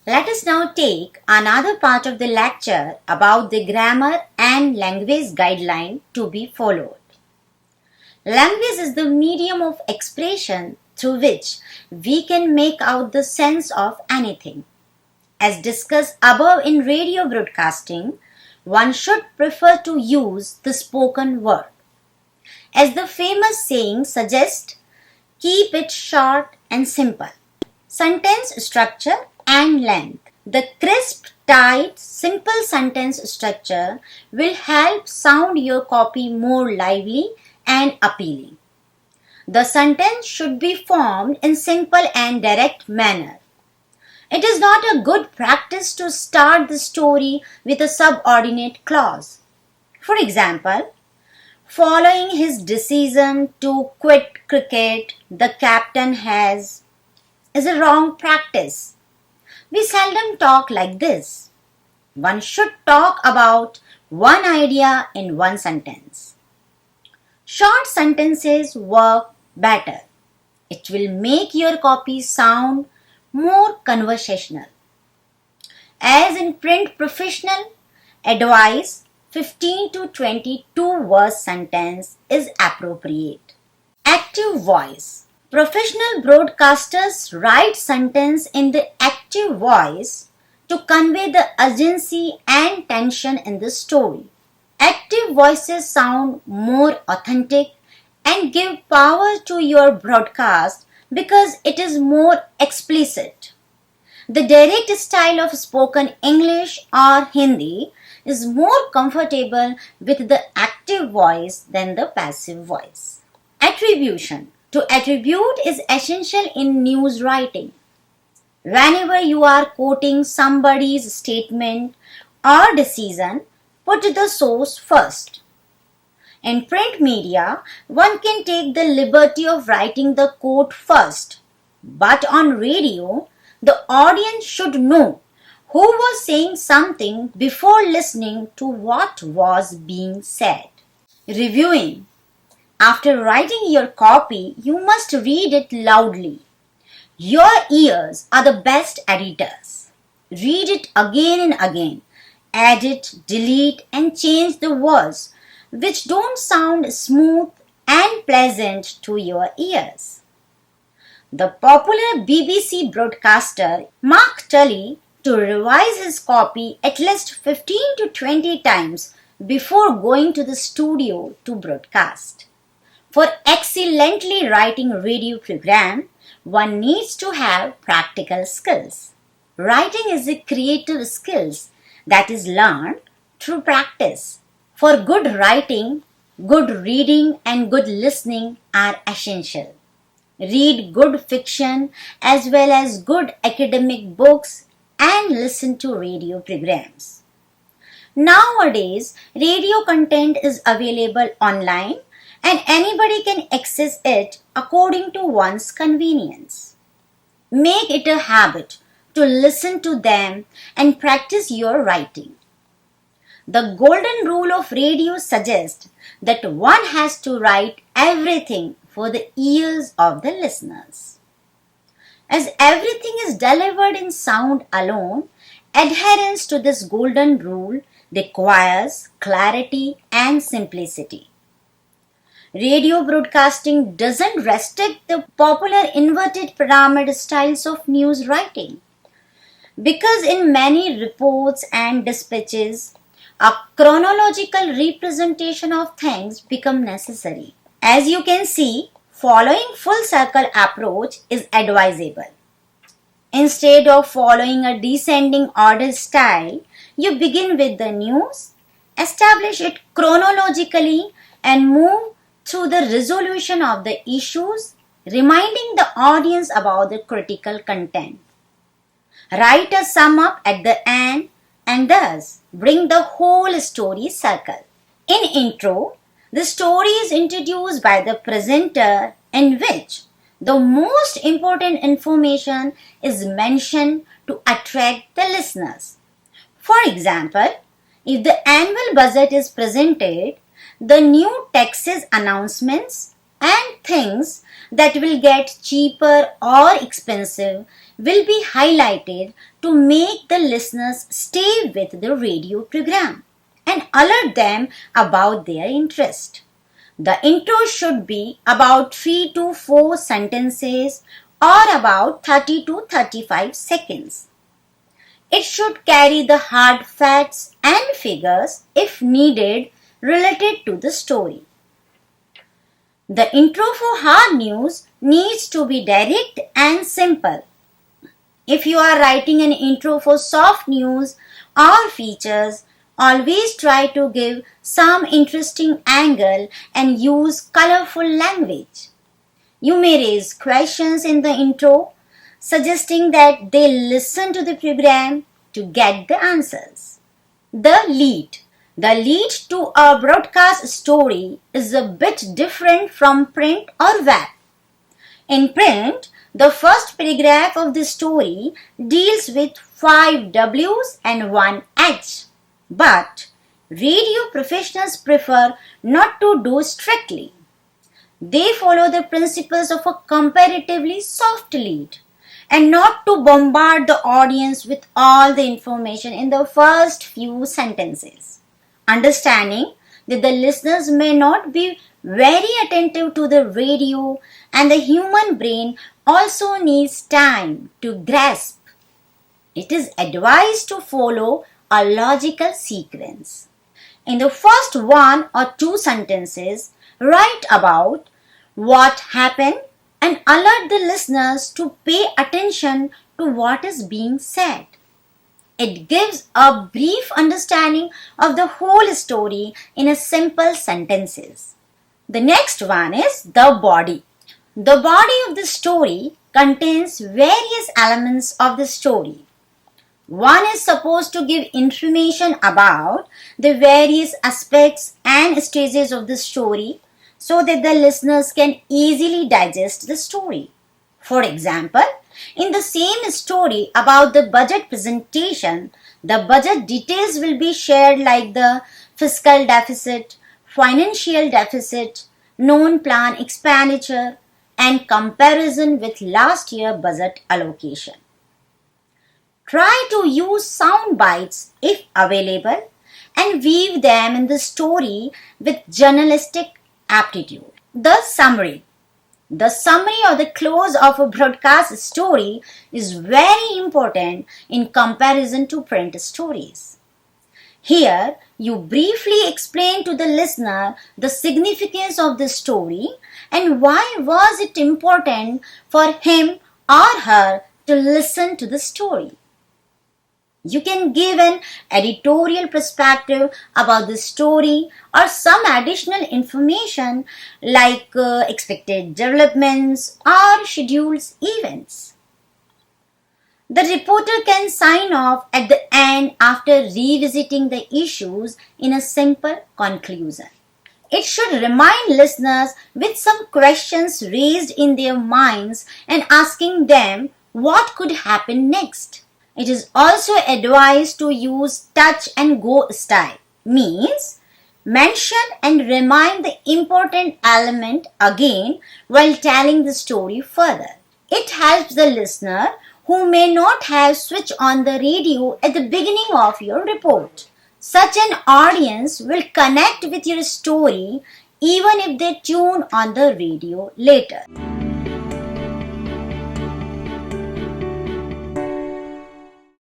Let us now take another part of the lecture about the grammar and language guideline to be followed. Language is the medium of expression through which we can make out the sense of anything. As discussed above in radio broadcasting, one should prefer to use the spoken word. As the famous saying suggests, keep it short and simple. Sentence structure and length. The crisp, tight, simple sentence structure will help sound your copy more lively and appealing. The sentence should be formed in simple and direct manner. It is not a good practice to start the story with a subordinate clause. For example, following his decision to quit cricket, the captain has is a wrong practice. We seldom talk like this. One should talk about one idea in one sentence. Short sentences work better. It will make your copy sound more conversational. As in print professional, advice 15 to 22 verse sentence is appropriate. Active voice. Professional broadcasters write sentence in the active voice to convey the urgency and tension in the story. Active voices sound more authentic and give power to your broadcast because it is more explicit. The direct style of spoken English or Hindi is more comfortable with the active voice than the passive voice. Attribution. To attribute is essential in news writing. Whenever you are quoting somebody's statement or decision, put the source first. In print media, one can take the liberty of writing the quote first. But on radio, the audience should know who was saying something before listening to what was being said. Reviewing. After writing your copy, you must read it loudly. Your ears are the best editors. Read it again and again. Edit, delete, and change the words which don't sound smooth and pleasant to your ears. The popular BBC broadcaster Mark Tully to revise his copy at least 15 to 20 times before going to the studio to broadcast. For excellently writing a radio program, one needs to have practical skills. Writing is a creative skills that is learned through practice. For good writing, good reading and good listening are essential. Read good fiction as well as good academic books and listen to radio programs. Nowadays, radio content is available online and anybody can access it according to one's convenience. Make it a habit to listen to them and practice your writing. The golden rule of radio suggests that one has to write everything for the ears of the listeners. As everything is delivered in sound alone, adherence to this golden rule requires clarity and simplicity. Radio broadcasting doesn't restrict the popular inverted pyramid styles of news writing, because in many reports and dispatches, a chronological representation of things become necessary. As you can see, following full circle approach is advisable. Instead of following a descending order style, you begin with the news, establish it chronologically and move through the resolution of the issues, reminding the audience about the critical content. Write a sum up at the end and thus bring the whole story circle. In intro, the story is introduced by the presenter in which the most important information is mentioned to attract the listeners. For example, if the annual budget is presented, the new taxes announcements, and things that will get cheaper or expensive will be highlighted to make the listeners stay with the radio program and alert them about their interest. The intro should be about 3 to 4 sentences or about 30 to 35 seconds. It should carry the hard facts and figures, if needed, related to the story. The intro for hard news needs to be direct and simple. If you are writing an intro for soft news or features, always try to give some interesting angle and use colorful language. You may raise questions in the intro, suggesting that they listen to the program to get the answers. The lead. The lead to a broadcast story is a bit different from print or web. In print, the first paragraph of the story deals with 5 W's and 1 H. But radio professionals prefer not to do strictly. They follow the principles of a comparatively soft lead and not to bombard the audience with all the information in the first few sentences. Understanding that the listeners may not be very attentive to the radio and the human brain also needs time to grasp. It is advised to follow a logical sequence. In the first 1 or 2 sentences, write about what happened and alert the listeners to pay attention to what is being said. It gives a brief understanding of the whole story in a simple sentences. The next one is the body. The body of the story contains various elements of the story. One is supposed to give information about the various aspects and stages of the story so that the listeners can easily digest the story. For example, in the same story about the budget presentation, the budget details will be shared like the fiscal deficit, financial deficit, known plan expenditure, and comparison with last year budget allocation. Try to use sound bites if available and weave them in the story with journalistic aptitude. The summary. The summary or the close of a broadcast story is very important in comparison to print stories. Here, you briefly explain to the listener the significance of the story and why was it important for him or her to listen to the story. You can give an editorial perspective about the story or some additional information like expected developments or scheduled events. The reporter can sign off at the end after revisiting the issues in a simple conclusion. It should remind listeners with some questions raised in their minds and asking them what could happen next. It is also advised to use touch and go style, means mention and remind the important element again while telling the story further. It helps the listener who may not have switched on the radio at the beginning of your report. Such an audience will connect with your story even if they tune on the radio later.